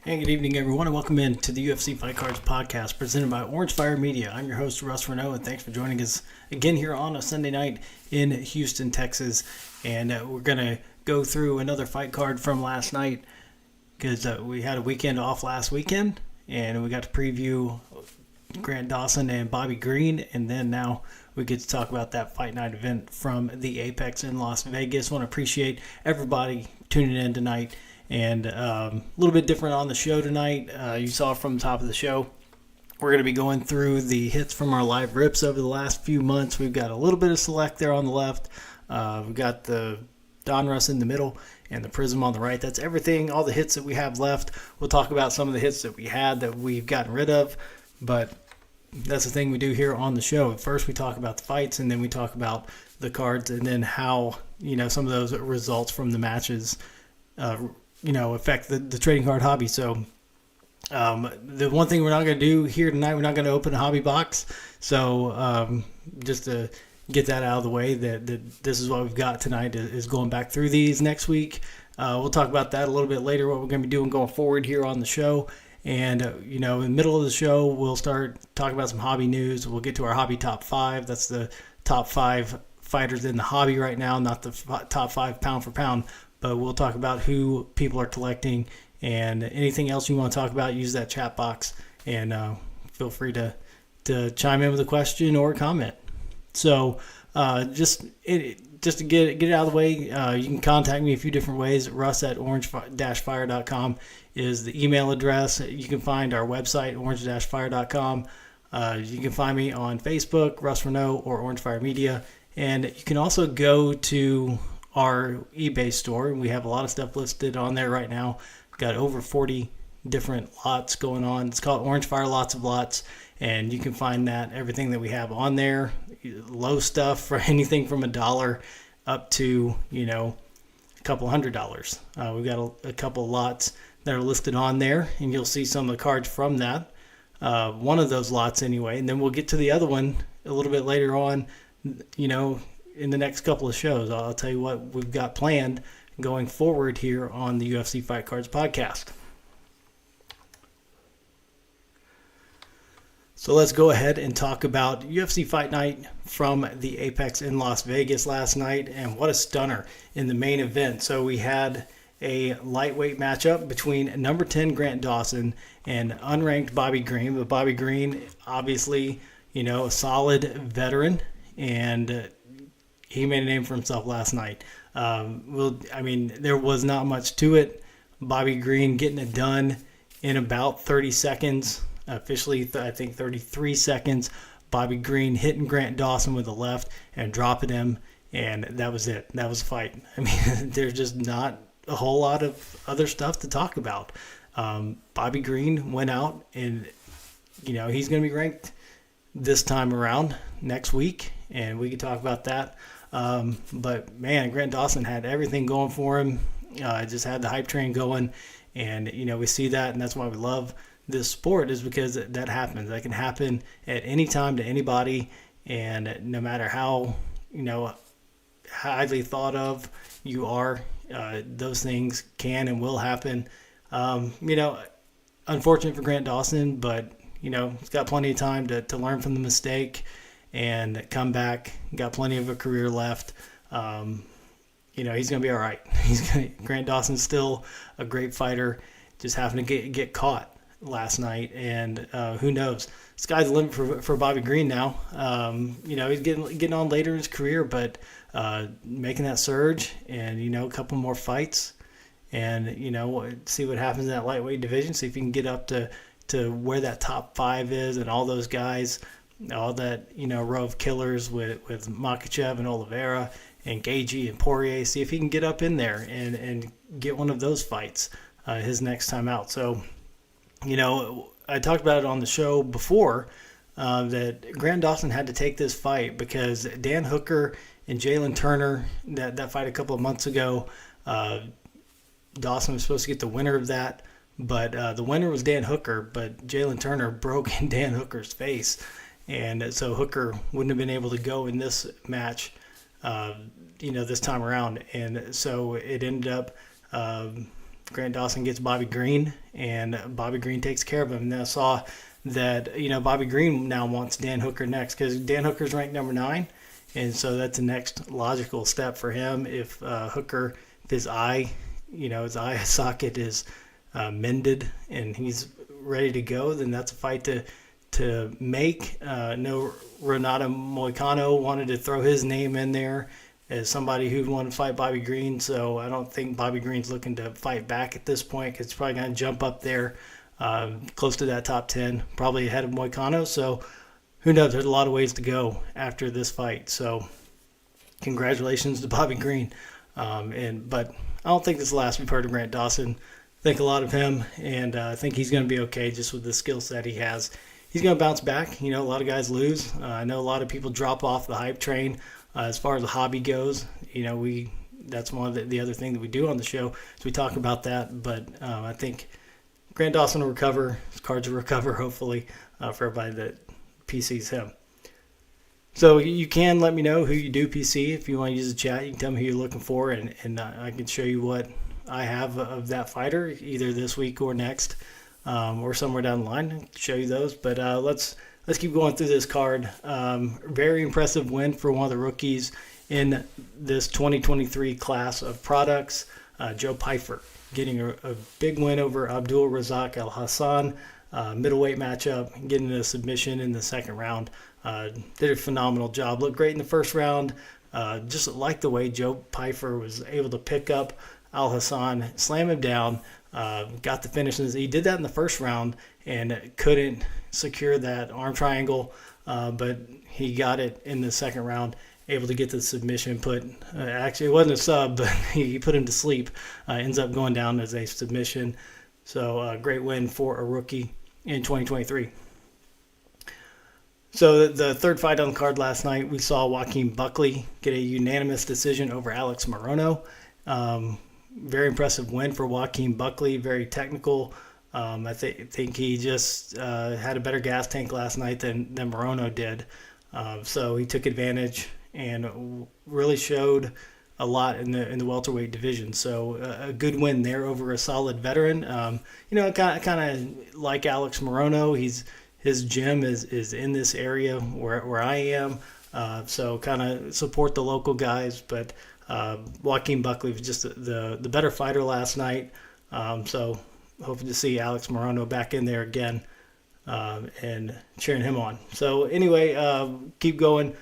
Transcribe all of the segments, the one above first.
Hey, good evening, everyone, and welcome in to the UFC Fight Cards podcast presented by Orange Fire Media. I'm your host, Russ Renault, and thanks for joining us again here on a Sunday night in Houston, Texas. And we're going to go through another fight card from last night because we had a weekend off last weekend, and we got to preview Grant Dawson and Bobby Green, and then now we get to talk about that fight night event from the Apex in Las Vegas. I want to appreciate everybody tuning in tonight. And a little bit different on the show tonight. You saw from the top of the show, we're going to be going through the hits from our live rips over the last few months. We've got a little bit of select there on the left. We've got the Donruss in the middle and the Prism on the right. That's everything, all the hits that we have left. We'll talk about some of the hits that we had that we've gotten rid of, but that's the thing we do here on the show. First, we talk about the fights, and then we talk about the cards, and then how, some of those results from the matches affect the trading card hobby. So the one thing we're not going to do here tonight, we're not going to open a hobby box. So just to get that out of the way, that this is what we've got tonight is going back through these. Next week, we'll talk about that a little bit later, what we're going to be doing going forward here on the show. And, in the middle of the show, we'll start talking about some hobby news. We'll get to our hobby top 5. That's the top 5 fighters in the hobby right now, not the top 5 pound for pound. But we'll talk about who people are collecting, and anything else you want to talk about, use that chat box, and feel free to chime in with a question or a comment. So just to get it out of the way, you can contact me a few different ways. Russ at orange-fire.com is the email address. You can find our website, orange-fire.com. You can find me on Facebook, Russ Renault, or Orange Fire Media. And you can also go to our eBay store. We have a lot of stuff listed on there right now. We've got over 40 different lots going on. It's called Orange Fire Lots of Lots, and you can find that everything that we have on there, low stuff for anything from $1 up to a couple $100. We've got a couple of lots that are listed on there, and you'll see some of the cards from that. One of those lots anyway, and then we'll get to the other one a little bit later on. In the next couple of shows, I'll tell you what we've got planned going forward here on the UFC Fight Cards podcast. So let's go ahead and talk about UFC Fight Night from the Apex in Las Vegas last night, and what a stunner in the main event. So we had a lightweight matchup between number 10 Grant Dawson and unranked Bobby Green. But Bobby Green, obviously, a solid veteran, and he made a name for himself last night. There was not much to it. Bobby Green getting it done in about 30 seconds. Officially, I think 33 seconds. Bobby Green hitting Grant Dawson with the left and dropping him, and that was it. That was a fight. There's just not a whole lot of other stuff to talk about. Bobby Green went out, and he's going to be ranked this time around next week, and we can talk about that. But man, Grant Dawson had everything going for him. Just had the hype train going, and we see that, and that's why we love this sport, is because that happens. That can happen at any time to anybody, and no matter how highly thought of you are, those things can and will happen. Unfortunate for Grant Dawson, but he's got plenty of time to learn from the mistake and come back. Got plenty of a career left. He's going to be all right. Grant Dawson's still a great fighter, just having to get caught last night, and who knows? Sky's the limit for Bobby Green now. He's getting on later in his career, but making that surge, and a couple more fights, and see what happens in that lightweight division. See if he can get up to where that top 5 is, and all those guys. All that, row of killers with Makhachev and Oliveira and Gaethje and Poirier. See if he can get up in there and get one of those fights his next time out. So, I talked about it on the show before that Grant Dawson had to take this fight because Dan Hooker and Jalen Turner, that fight a couple of months ago, Dawson was supposed to get the winner of that, but the winner was Dan Hooker, but Jalen Turner broke in Dan Hooker's face. And so Hooker wouldn't have been able to go in this match, this time around. And so it ended up Grant Dawson gets Bobby Green, and Bobby Green takes care of him. And I saw that, Bobby Green now wants Dan Hooker next because Dan Hooker's ranked number 9. And so that's the next logical step for him. If Hooker, if his eye socket is mended and he's ready to go, then that's a fight to make. No, Renato Moicano wanted to throw his name in there as somebody who'd want to fight Bobby Green. So I don't think Bobby Green's looking to fight back at this point because he's probably going to jump up there close to that top 10, probably ahead of Moicano. So who knows? There's a lot of ways to go after this fight. So congratulations to Bobby Green. But I don't think this is the last we've heard of Grant Dawson. Think a lot of him, and I think he's going to be okay just with the skill set he has. He's going to bounce back. A lot of guys lose. I know a lot of people drop off the hype train as far as the hobby goes. That's one of the other thing that we do on the show is we talk about that. But I think Grant Dawson will recover. His cards will recover, hopefully, for everybody that PCs him. So you can let me know who you do PC. If you want to use the chat, you can tell me who you're looking for, and I can show you what I have of that fighter, either this week or next, or somewhere down the line. Show you those. But let's keep going through this card. Very impressive win for one of the rookies in this 2023 class of products, Joe Pyfer, getting a big win over Abdul Razak Al Hassan. Middleweight matchup, getting a submission in the second round. Did a phenomenal job. Looked great in the first round. Just like the way Joe Pyfer was able to pick up Al Hassan, slam him down, got the finishes. He did that in the first round and couldn't secure that arm triangle, but he got it in the second round, able to get the submission. Actually, it wasn't a sub, but he put him to sleep. Ends up going down as a submission. So great win for a rookie in 2023. So the third fight on the card last night, we saw Joaquin Buckley get a unanimous decision over Alex Morono. Very impressive win for Joaquin Buckley, very technical. I think he just had a better gas tank last night than Morono did. So he took advantage and really showed a lot in the welterweight division. So a good win there over a solid veteran. Kind of like Alex Morono, his gym is in this area where I am. So kind of support the local guys. But Joaquin Buckley was just the better fighter last night. So hoping to see Alex Morono back in there again and cheering him on. So anyway, keep going.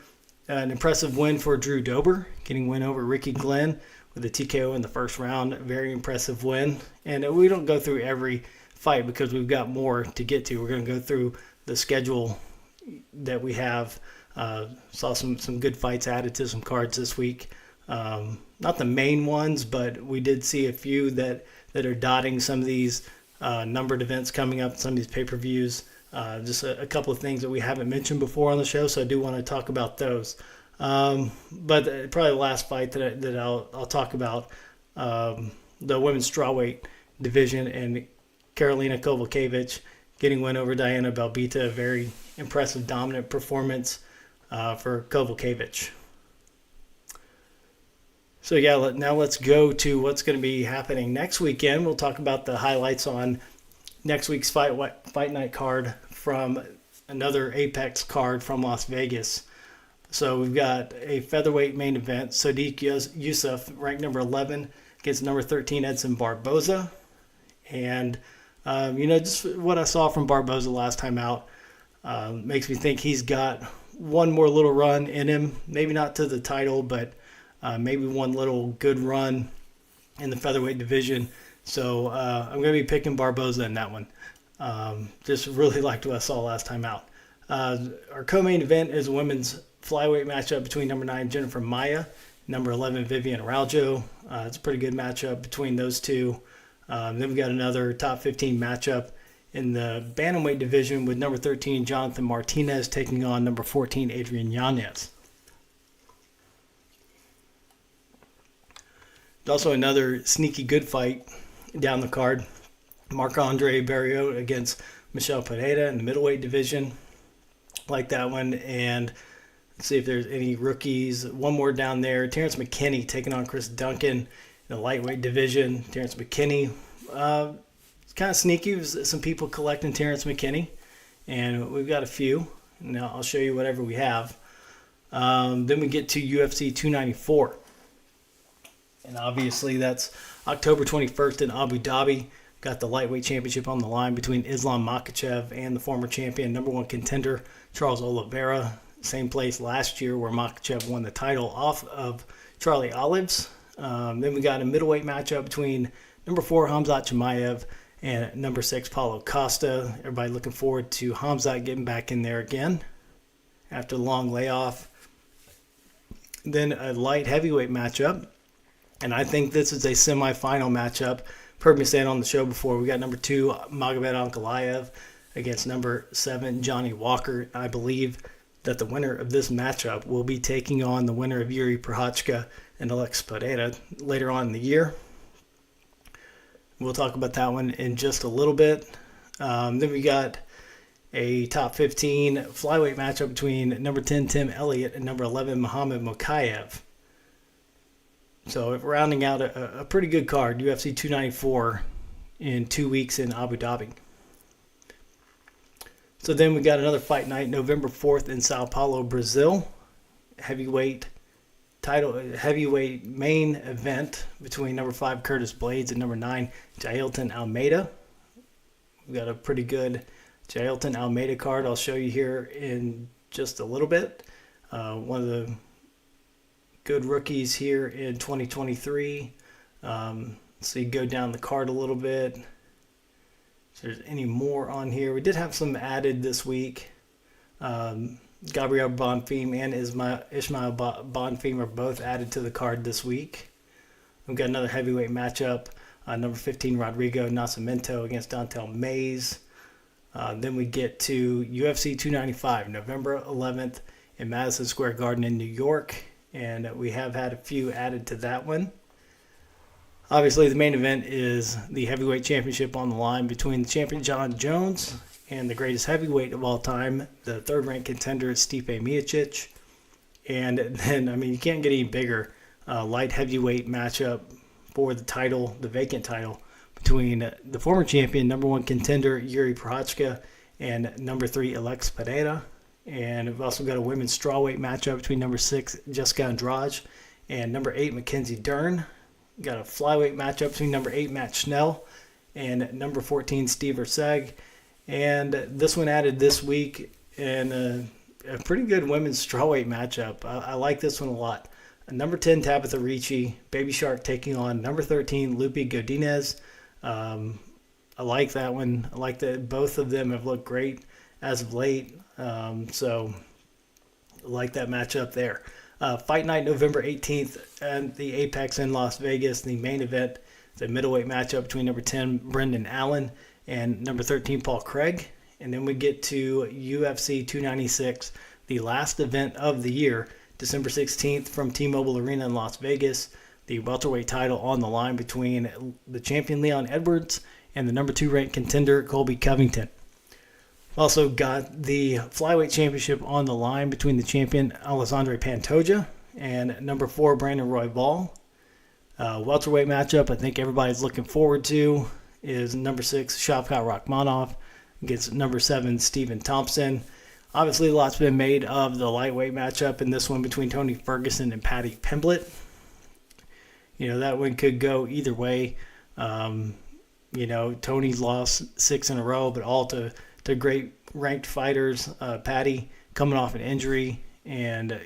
An impressive win for Drew Dober, getting win over Ricky Glenn with a TKO in the first round. Very impressive win. And we don't go through every fight because we've got more to get to. We're going to go through the schedule that we have. Saw some good fights added to some cards this week. Not the main ones, but we did see a few that are dotting some of these numbered events coming up, some of these pay-per-views. Just a couple of things that we haven't mentioned before on the show, so I do want to talk about those. But probably the last fight that I'll talk about, the women's strawweight division, and Karolina Kowalkiewicz getting win over Diana Belbita. A very impressive, dominant performance for Kowalkiewicz. So yeah, now let's go to what's going to be happening next weekend. We'll talk about the highlights on next week's fight night card from another Apex card from Las Vegas. So we've got a featherweight main event. Sodiq Yusuff, ranked number 11, against number 13 Edson Barboza. And, just what I saw from Barboza last time out makes me think he's got one more little run in him. Maybe not to the title, but maybe one little good run in the featherweight division. So I'm going to be picking Barboza in that one. Just really liked what I saw last time out. Our co-main event is a women's flyweight matchup between number 9 Jennifer Maia, number 11 Vivian Araujo. It's a pretty good matchup between those two. Then we got another top 15 matchup in the bantamweight division with number 13 Jonathan Martinez taking on number 14 Adrian Yanez. There's also another sneaky good fight down the card. Marc-Andre Barrios against Michel Pineda in the middleweight division. Like that one. And let's see if there's any rookies. One more down there. Terrence McKinney taking on Chris Duncan in the lightweight division. Terrence McKinney it's kind of sneaky. Some people collecting Terrence McKinney, and we've got a few. Now I'll show you whatever we have. Then we get to UFC 294. And obviously that's October 21st in Abu Dhabi. Got the lightweight championship on the line between Islam Makhachev and the former champion, number one contender, Charles Oliveira. Same place last year where Makhachev won the title off of Charlie Olives. Then we got a middleweight matchup between number 4, Khamzat Chimaev, and number 6, Paulo Costa. Everybody looking forward to Khamzat getting back in there again after the long layoff. Then a light heavyweight matchup. And I think this is a semifinal matchup. You've heard me say it on the show before. We got number 2, Magomed Ankalaev, against number 7, Johnny Walker. I believe that the winner of this matchup will be taking on the winner of Yuri Prochazka and Alex Pereira later on in the year. We'll talk about that one in just a little bit. Then we got a top 15 flyweight matchup between number 10, Tim Elliott, and number 11, Muhammad Mokaev. So rounding out a pretty good card, UFC 294 in 2 weeks in Abu Dhabi. So then we got another fight night, November 4th in Sao Paulo, Brazil. Heavyweight main event between number 5, Curtis Blades, and number 9, Jailton Almeida. We've got a pretty good Jailton Almeida card I'll show you here in just a little bit. One of the good rookies here in 2023. So you go down the card a little bit. If there's any more on here. We did have some added this week. Gabriel Bonfim and Ishmael Bonfim are both added to the card this week. We've got another heavyweight matchup. Number 15, Rodrigo Nascimento against Dontel Mays. Then we get to UFC 295, November 11th in Madison Square Garden in New York. And we have had a few added to that one. Obviously, the main event is the heavyweight championship on the line between the champion John Jones and the greatest heavyweight of all time, the third-ranked contender Stipe Miocic. And then, you can't get any bigger. Light heavyweight matchup for the title, the vacant title, between the former champion, number 1 contender Yuri Prochazka, and number 3 Alex Pereira. And we've also got a women's strawweight matchup between number 6 Jessica Andrade and number 8 Mackenzie Dern. Got a flyweight matchup between number 8 Matt Schnell and number 14 Steve Erseg. And this one added this week, and a pretty good women's strawweight matchup. I like this one a lot. Number 10 Tabitha Ricci, Baby Shark taking on number 13 Lupi Godinez. I like that one. I like that both of them have looked great as of late. So I like that matchup there. Fight night November 18th at the Apex in Las Vegas. The main event, the middleweight matchup between number 10 Brendan Allen and number 13 Paul Craig. And then we get to UFC 296, the last event of the year, December 16th from T-Mobile Arena in Las Vegas. The welterweight title on the line between the champion Leon Edwards and the number 2 ranked contender Colby Covington. Also got the flyweight championship on the line between the champion Alessandro Pantoja and number 4 Brandon Royval. Welterweight matchup I think everybody's looking forward to is number 6 Shavkat Rakhmonov against number 7 Stephen Thompson. Obviously, a lot's been made of the lightweight matchup in this one between Tony Ferguson and Paddy Pimblett. That one could go either way. Tony's lost 6 in a row, but all to great ranked fighters. Paddy coming off an injury, and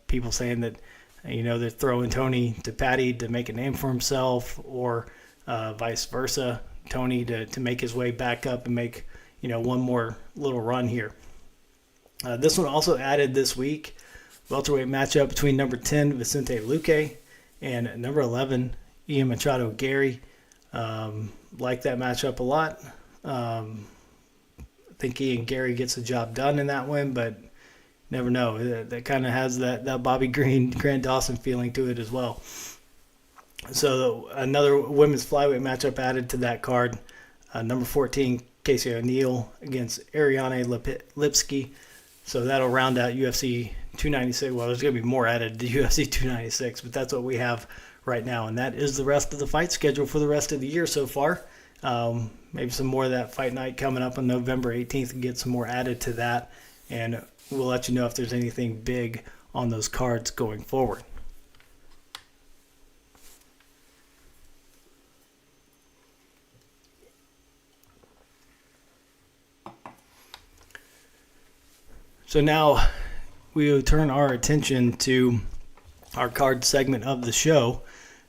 people saying that they're throwing Tony to Paddy to make a name for himself, or vice versa, Tony to make his way back up and make one more little run here. This one also added this week, welterweight matchup between number 10 Vicente Luque and number 11 Ian Machado Gary. Like that matchup a lot. I think Ian Gary gets the job done in that one, but never know. That kind of has that Bobby Green, Grant Dawson feeling to it as well. So another women's flyweight matchup added to that card. Number 14, Casey O'Neill against Ariane Lipski. So that'll round out UFC 296. Well, there's going to be more added to UFC 296, but that's what we have right now. And that is the rest of the fight schedule for the rest of the year so far. Maybe some more of that fight night coming up on November 18th and get some more added to that. And we'll let you know if there's anything big on those cards going forward. So now we will turn our attention to our card segment of the show.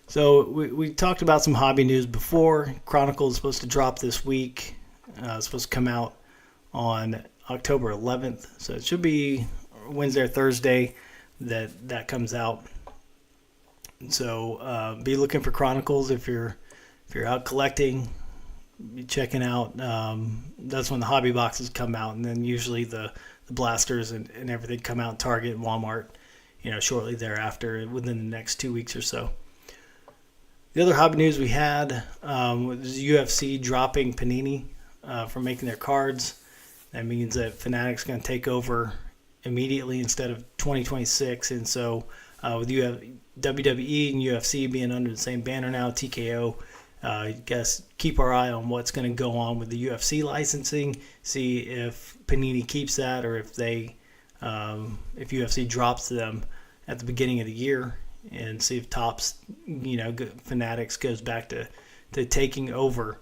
So we talked about some hobby news before. Chronicle is supposed to drop this week. It's supposed to come out on October 11th. So it should be Wednesday or Thursday that comes out. So be looking for Chronicles if you're out collecting. Be checking out. That's when the hobby boxes come out, and then usually the blasters and everything come out. Target and Walmart, shortly thereafter, within the next 2 weeks or so. The other hobby news we had was UFC dropping Panini from making their cards. That means that Fanatic's going to take over immediately instead of 2026. And so with WWE and UFC being under the same banner now, TKO, I guess keep our eye on what's going to go on with the UFC licensing. See if Panini keeps that, or if if UFC drops them at the beginning of the year, and see if Topps, Fanatics goes back to taking over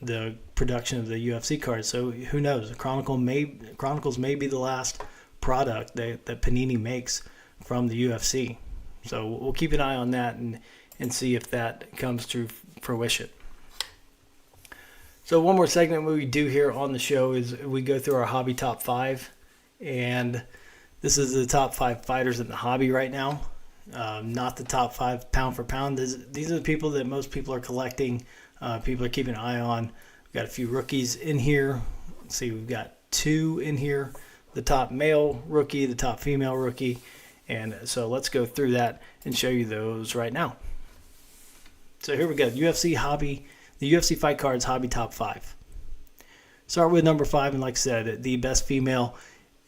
the production of the UFC cards. So who knows? Chronicles may be the last product that Panini makes from the UFC. So we'll keep an eye on that and see if that comes to fruition. So one more segment we do here on the show is we go through our hobby top 5, and this is the top 5 fighters in the hobby right now. Not the top 5 pound for pound. These are the people that most people are collecting. People are keeping an eye on. We've got a few rookies in here. Let's see, we've got 2 in here. The top male rookie, the top female rookie. And so let's go through that and show you those right now. So here we go. UFC hobby, the UFC fight cards hobby top 5. Start with number 5, and like I said, the best female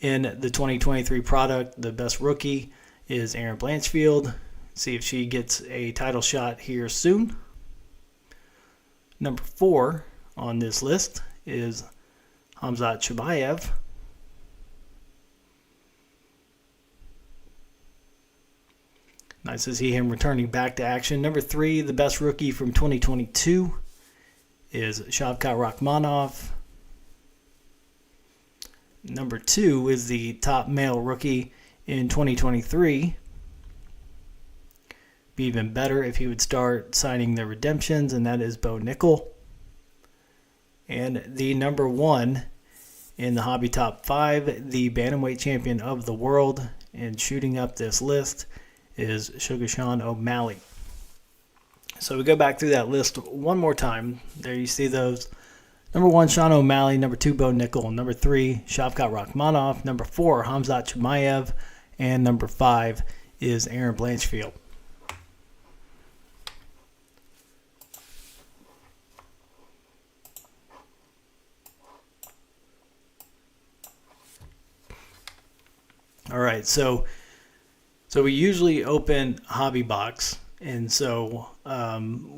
in the 2023 product. The best rookie is Erin Blanchfield. See if she gets a title shot here soon. Number 4 on this list is Khamzat Chimaev. Nice to see him returning back to action. Number 3, the best rookie from 2022 is Shavkat Rakhmonov. Number 2 is the top male rookie in 2023. Be even better if he would start signing the redemptions, and that is Bo Nickel. And the number 1 in the hobby top 5, the bantamweight champion of the world, and shooting up this list is Sugar Sean O'Malley. So we go back through that list one more time. There you see those. Number 1, Sean O'Malley. Number 2, Bo Nickel. Number 3, Shavkat Rakhmonov. Number 4, Khamzat Chimaev. And number 5 is Erin Blanchfield. All right, so we usually open hobby box, and so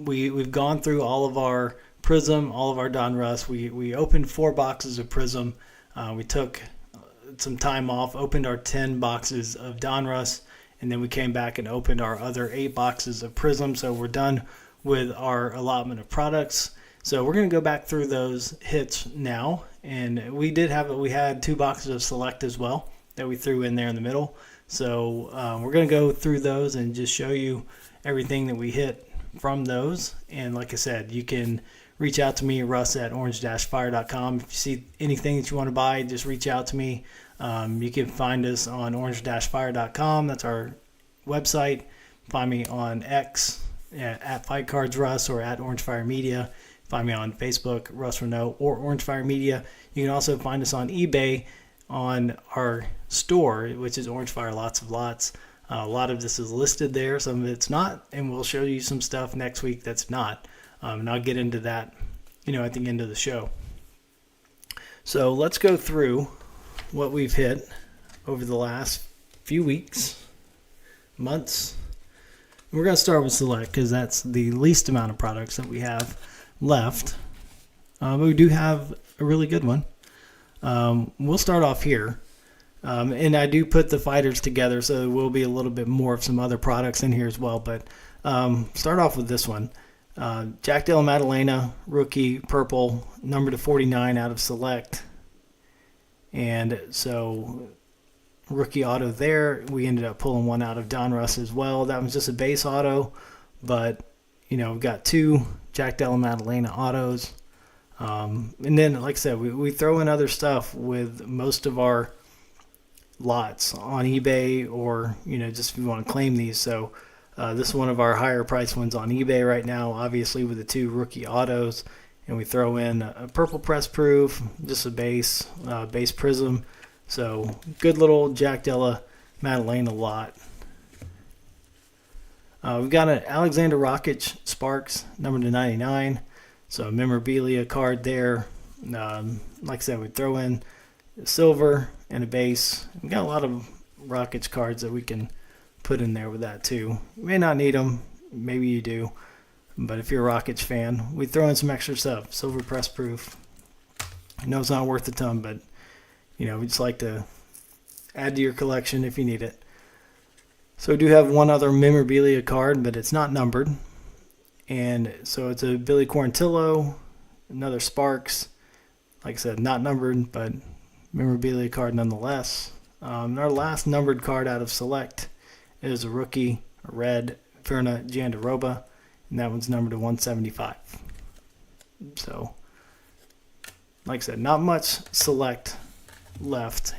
we've gone through all of our Prism, all of our Donruss. We opened 4 boxes of Prism. We took some time off, opened our 10 boxes of Donruss, and then we came back and opened our other 8 boxes of Prism. So we're done with our allotment of products. So we're going to go back through those hits now, and we had 2 boxes of Select as well that we threw in there in the middle. So we're going to go through those and just show you everything that we hit from those. And like I said, you can reach out to me, Russ, at orange-fire.com. If you see anything that you want to buy, just reach out to me. You can find us on orange-fire.com. That's our website. Find me on X at FightCardsRuss or at OrangeFire Media. Find me on Facebook, Russ Renault, or OrangeFire Media. You can also find us on eBay on our store, which is OrangeFire Lots of Lots. A lot of this is listed there. Some of it's not, and we'll show you some stuff next week that's not. And I'll get into that, at the end of the show. So let's go through what we've hit over the last few weeks, months. We're going to start with Select because that's the least amount of products that we have. left, but we do have a really good one. We'll start off here. And I do put the fighters together, so there will be a little bit more of some other products in here as well. But start off with this one. Jack Della Maddalena, rookie, purple, number to 49 out of Select. And so rookie auto there. We ended up pulling one out of Donruss as well. That was just a base auto, but we've got two Jack Della Maddalena autos. And then, like I said, we throw in other stuff with most of our lots on eBay, or just if you want to claim these. So this is one of our higher price ones on eBay right now, obviously, with the two rookie autos, and we throw in a purple press proof, just a base prism. So good little Jack Della Maddalena lot. We've got an Alexander Rakic Sparks, number to 99. So a memorabilia card there. Like I said, we throw in silver and a base. We've got a lot of Rockets cards that we can put in there with that too. You may not need them, maybe you do, but if you're a Rockets fan, we throw in some extra stuff. Silver press proof. I know it's not worth a ton, but we just like to add to your collection if you need it. So we do have one other memorabilia card, but it's not numbered, and so it's a Billy Quarantillo, another Sparks. Like I said, not numbered, but memorabilia card nonetheless. Our last numbered card out of Select is a rookie, a red Verna Jandaroba, and that one's numbered to 175. So, like I said, not much Select left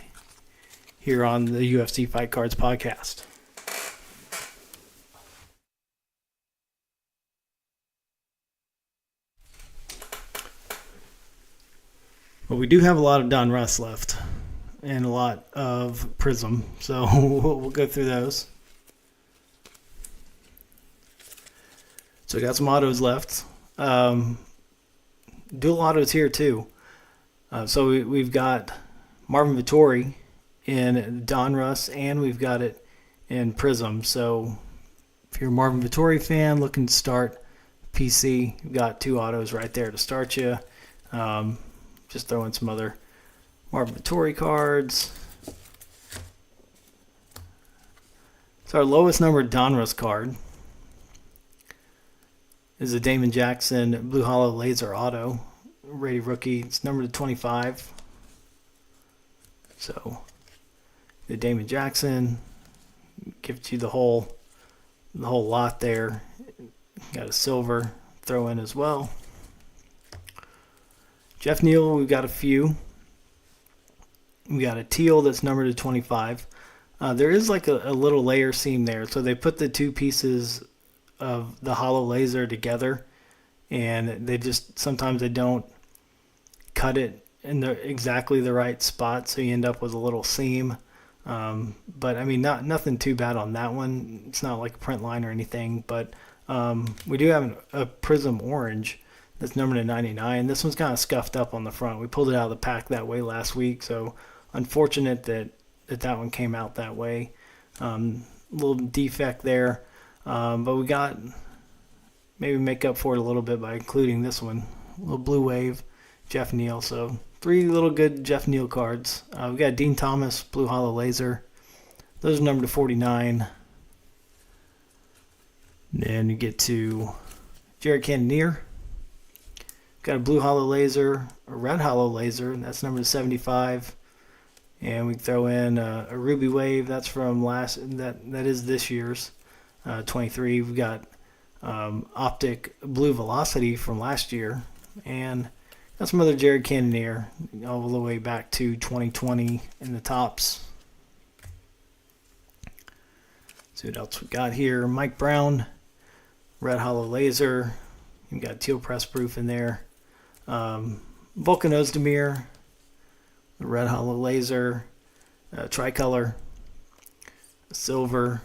here on the UFC Fight Cards podcast. But we do have a lot of Donruss left and a lot of Prism, so we'll go through those. So we got some autos left. Dual autos here too. So we've got Marvin Vittori in Donruss, and we've got it in Prism. So if you're a Marvin Vittori fan looking to start PC, you've got two autos right there to start you. Just throw in some other Marvin Vittori cards. So our lowest numbered Donruss card is a Damon Jackson Blue Hollow Laser Auto, rated rookie. It's numbered to 25. So the Damon Jackson gives you the whole lot there. Got a silver throw in as well. Jeff Neal, we've got a few. We got a teal that's numbered to 25. There is like a little layer seam there, so they put the two pieces of the hollow laser together, and they just sometimes they don't cut it in exactly the right spot, so you end up with a little seam. But I mean, nothing too bad on that one. It's not like a print line or anything, but we do have a Prism Orange that's numbered to 99. This one's kind of scuffed up on the front. We pulled it out of the pack that way last week, so unfortunate that one came out that way. Little defect there, but we got maybe make up for it a little bit by including this one, a little Blue Wave, Jeff Neal. So 3 little good Jeff Neal cards. We got Dean Thomas Blue Hollow Laser. Those are numbered to 49. Then you get to Jared Cannonier. Got a Blue Hollow Laser, a Red Hollow Laser, and that's numbered to 75. And we throw in a Ruby Wave. That's from that is this year's 23. We've got Optic Blue Velocity from last year, and got some other Jared Cannonier all the way back to 2020 in the tops. See what else we got here. Mike Brown, Red Hollow Laser. You got teal press proof in there. Vulcan Ozdemir, the Red Hollow Laser, Tricolor, Silver,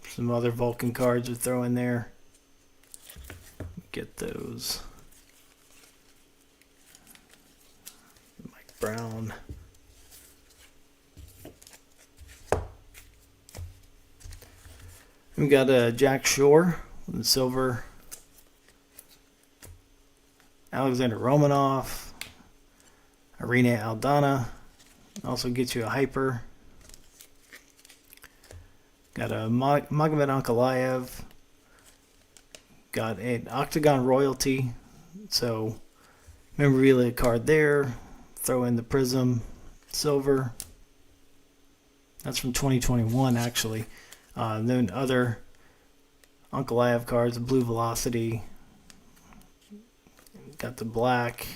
some other Vulcan cards we throw in there. Get those. Mike Brown. We got Jack Shore with the silver Alexander Romanov, Arena Aldana. Also gets you a hyper. Got a Magomed Ankalaev. Got an Octagon Royalty. So memorabilia card there. Throw in the Prism Silver. That's from 2021 actually. Then other Ankalaev cards, Blue Velocity. Got the Black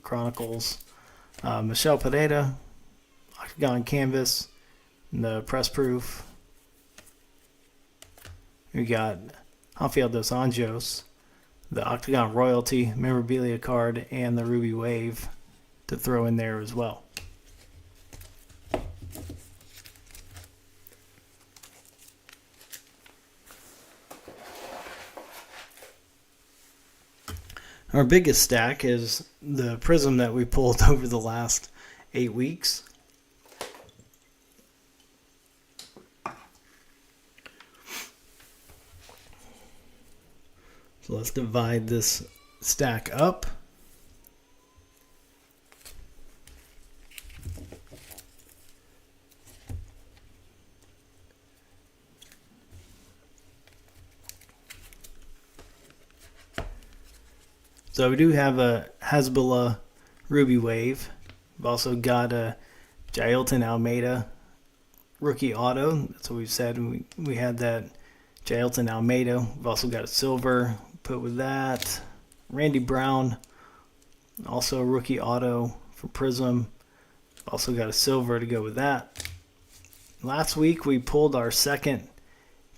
Chronicles. Michelle Pineda, Octagon Canvas, and the Press Proof. We got Rafael dos Anjos, the Octagon Royalty memorabilia card, and the Ruby Wave to throw in there as well. Our biggest stack is the Prism that we pulled over the last 8 weeks. So let's divide this stack up. So we do have a Hezbollah Ruby Wave. We've also got a Jailton Almeida rookie auto. That's what we've said. We had that Jailton Almeida. We've also got a silver put with that. Randy Brown, also a rookie auto for Prism. Also got a silver to go with that. Last week we pulled our second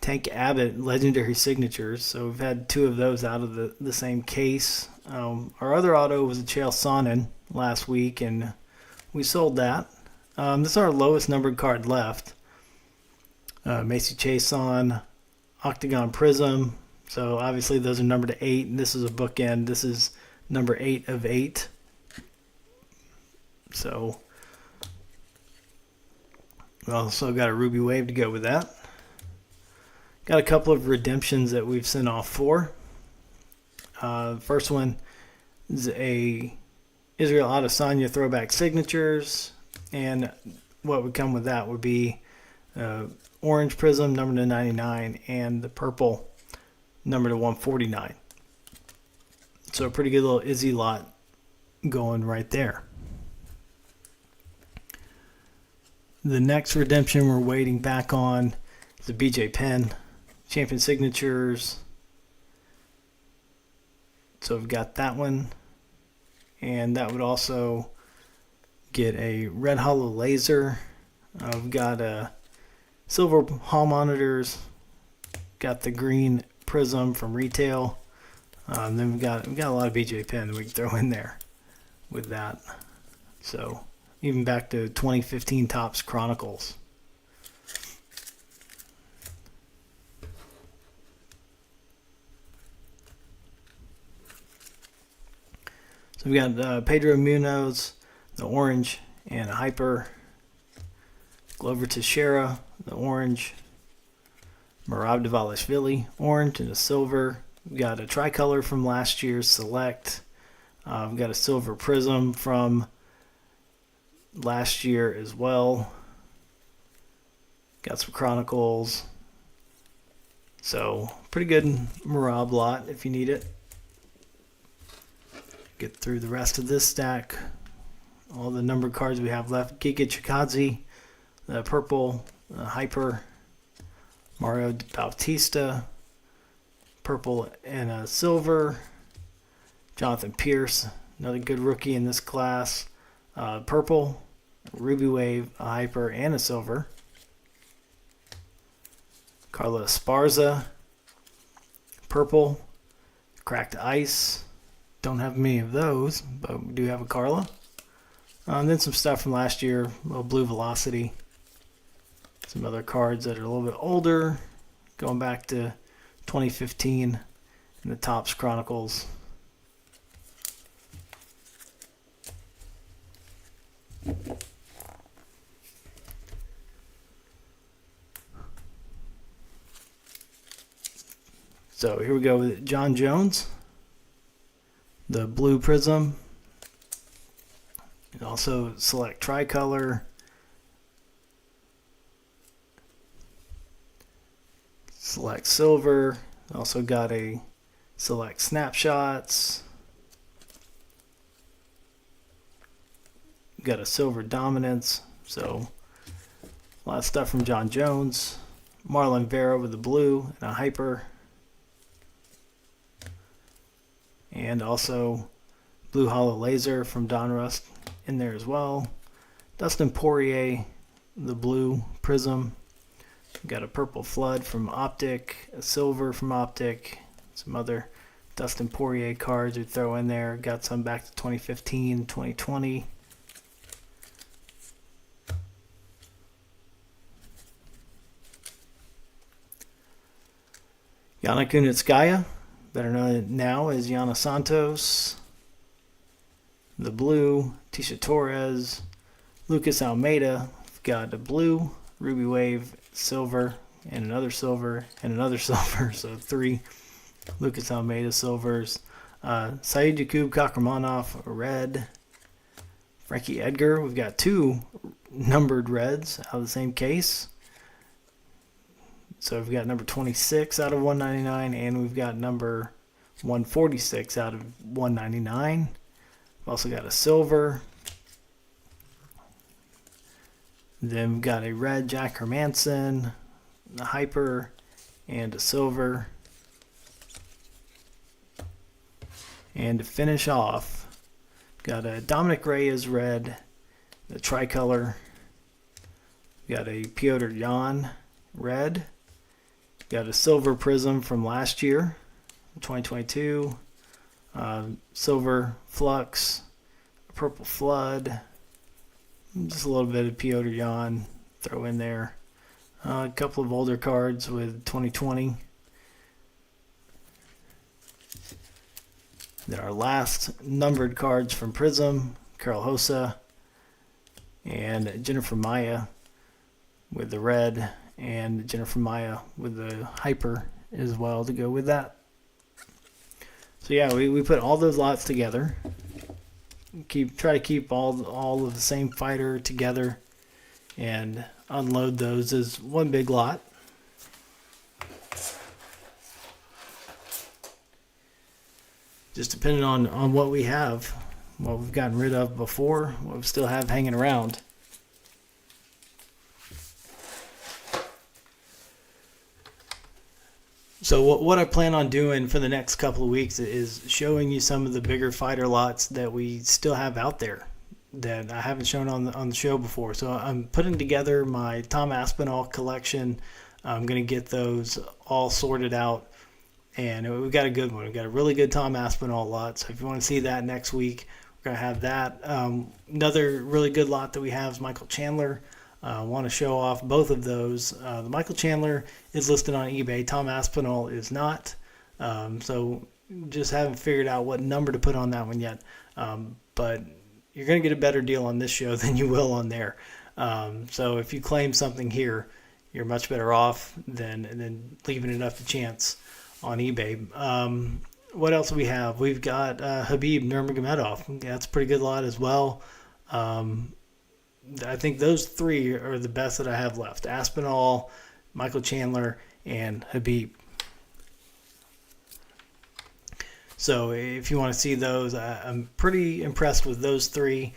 Tank Abbott Legendary Signatures. So we've had 2 of those out of the same case. Our other auto was a Chael Sonnen last week, and we sold that. This is our lowest numbered card left. Macy Chason, Octagon Prism. So obviously those are numbered to 8, and this is a bookend. This is number 8 of 8. So we also got a Ruby Wave to go with that. Got a couple of redemptions that we've sent off for. First one is a Israel Adesanya Throwback Signatures, and what would come with that would be orange Prism number to 99 and the purple number to 149. So a pretty good little Izzy lot going right there. The next redemption we're waiting back on is the BJ Penn Champion Signatures. So we've got that one, and that would also get a red hollow laser. We've got a silver hall monitors, got the green Prism from retail. Then we've got a lot of BJ Penn that we can throw in there with that. So even back to 2015 Topps Chronicles. So we got Pedro Munoz, the orange, and a hyper. Glover Teixeira, the orange. Merab Dvalishvili, orange, and a silver. We got a tricolor from last year's Select. We've got a silver Prism from last year as well. Got some Chronicles. So pretty good Merab lot if you need it. Get through the rest of this stack. All the numbered cards we have left. Giga Chikadze, the purple, hyper. Mario Bautista, purple and a silver. Jonathan Pierce, another good rookie in this class. Purple, Ruby Wave, a hyper, and a silver. Carla Esparza, purple, cracked ice. Don't have many of those, but we do have a Carla. And then some stuff from last year, a little Blue Velocity. Some other cards that are a little bit older, going back to 2015 in the Topps Chronicles. So here we go with John Jones, the blue prism. And also select tricolor. Select silver. Also got a select snapshots. Got a silver dominance. So a lot of stuff from John Jones. Marlon Vera with the blue and a hyper. And also blue hollow laser from Donruss in there as well. Dustin Poirier, the blue prism. Got a purple flood from Optic, a silver from Optic, some other Dustin Poirier cards we throw in there. Got some back to 2015, 2020. Yana Kunitskaya, better known now as Yana Santos. The blue, Tisha Torres, Lucas Almeida. We've got a blue, Ruby Wave, silver, and another silver, and another silver. So 3 Lucas Almeida silvers. Saeed Yakub Kakramanov, red. Frankie Edgar, we've got 2 numbered reds out of the same case. So we've got number 26 out of 199, and we've got number 146 out of 199. We've also got a silver. Then we've got a red Jack Hermanson, a hyper, and a silver. And to finish off, got a Dominic Reyes red, the tricolor. Got a Piotr Jan red. Got a silver prism from last year, 2022. Silver flux, a purple flood. Just a little bit of Piotr Jan throw in there. A couple of older cards with 2020. Then our last numbered cards from Prism, Carol Hosa and Jennifer Maya with the red, and Jennifer Maya with the hyper as well to go with that. So yeah, we put all those lots together. Try to keep all of the same fighter together and unload those as one big lot. Just depending on what we have, what we've gotten rid of before, what we still have hanging around. So what I plan on doing for the next couple of weeks is showing you some of the bigger fighter lots that we still have out there that I haven't shown on the show before. So I'm putting together my Tom Aspinall collection. I'm going to get those all sorted out. And we've got a good one. We've got a really good Tom Aspinall lot. So if you want to see that next week, we're going to have that. Another really good lot that we have is Michael Chandler. I want to show off both of those. The Michael Chandler is listed on eBay. Tom Aspinall is not. So just haven't figured out what number to put on that one yet. But you're going to get a better deal on this show than you will on there. So if you claim something here, you're much better off than leaving it up to chance on eBay. What else do we have? We've got Habib Nurmagomedov. That's a pretty good lot as well. I think those 3 are the best that I have left. Aspinall, Michael Chandler, and Habib. So if you want to see those, I'm pretty impressed with those 3.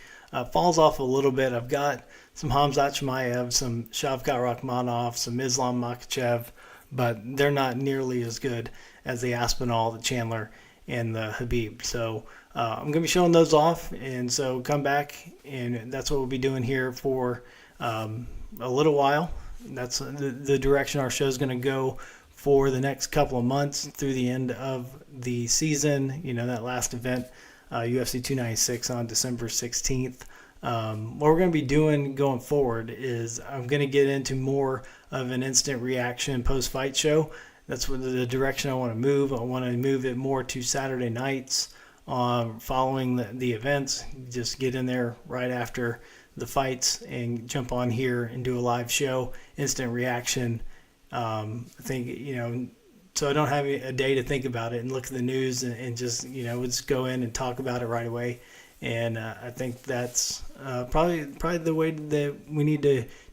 Falls off a little bit. I've got some Hamzat Chimaev, some Shavkat Rakhmonov, some Islam Makhachev, but they're not nearly as good as the Aspinall, the Chandler, and the Habib. So I'm going to be showing those off, and so come back, and that's what we'll be doing here for a little while. That's the direction our show is going to go for the next couple of months through the end of the season. You know, that last event, UFC 296 on December 16th. What we're going to be doing going forward is I'm going to get into more of an instant reaction post-fight show. That's what the direction I want to move. I want to move it more to Saturday nights following the events. Just get in there right after the fights and jump on here and do a live show, instant reaction. I think, so I don't have a day to think about it and look at the news and just, we'll just go in and talk about it right away. And I think that's probably the way that we need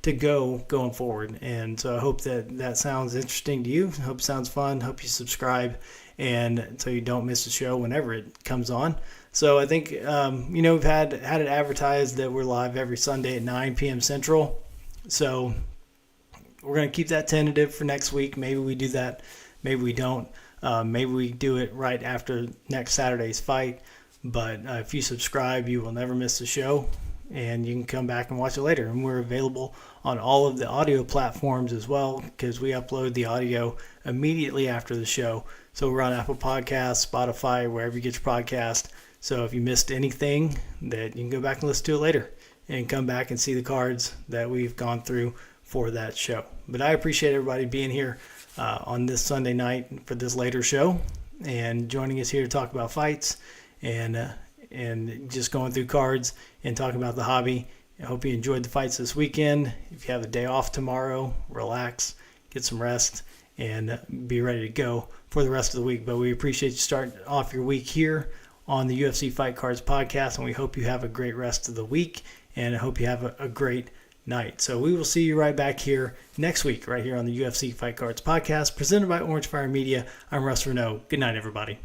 to go going forward. And so I hope that sounds interesting to you. I hope it sounds fun. Hope you subscribe, and so you don't miss the show whenever it comes on. So I think we've had it advertised that we're live every Sunday at 9 p.m. Central. So we're going to keep that tentative for next week. Maybe we do that. Maybe we don't. Maybe we do it right after next Saturday's fight. But if you subscribe, you will never miss the show, and you can come back and watch it later. And we're available on all of the audio platforms as well, because we upload the audio immediately after the show. So we're on Apple Podcasts, Spotify, wherever you get your podcast. So if you missed anything, that you can go back and listen to it later and come back and see the cards that we've gone through for that show. But I appreciate everybody being here on this Sunday night for this later show and joining us here to talk about fights and just going through cards and talking about the hobby. I hope you enjoyed the fights this weekend. If you have a day off tomorrow, relax, get some rest, and be ready to go for the rest of the week. But we appreciate you starting off your week here on the UFC Fight Cards podcast, and we hope you have a great rest of the week, and I hope you have a great night. So we will see you right back here next week, right here on the UFC Fight Cards podcast, presented by Orange Fire Media. I'm Russ Renault. Good night, everybody.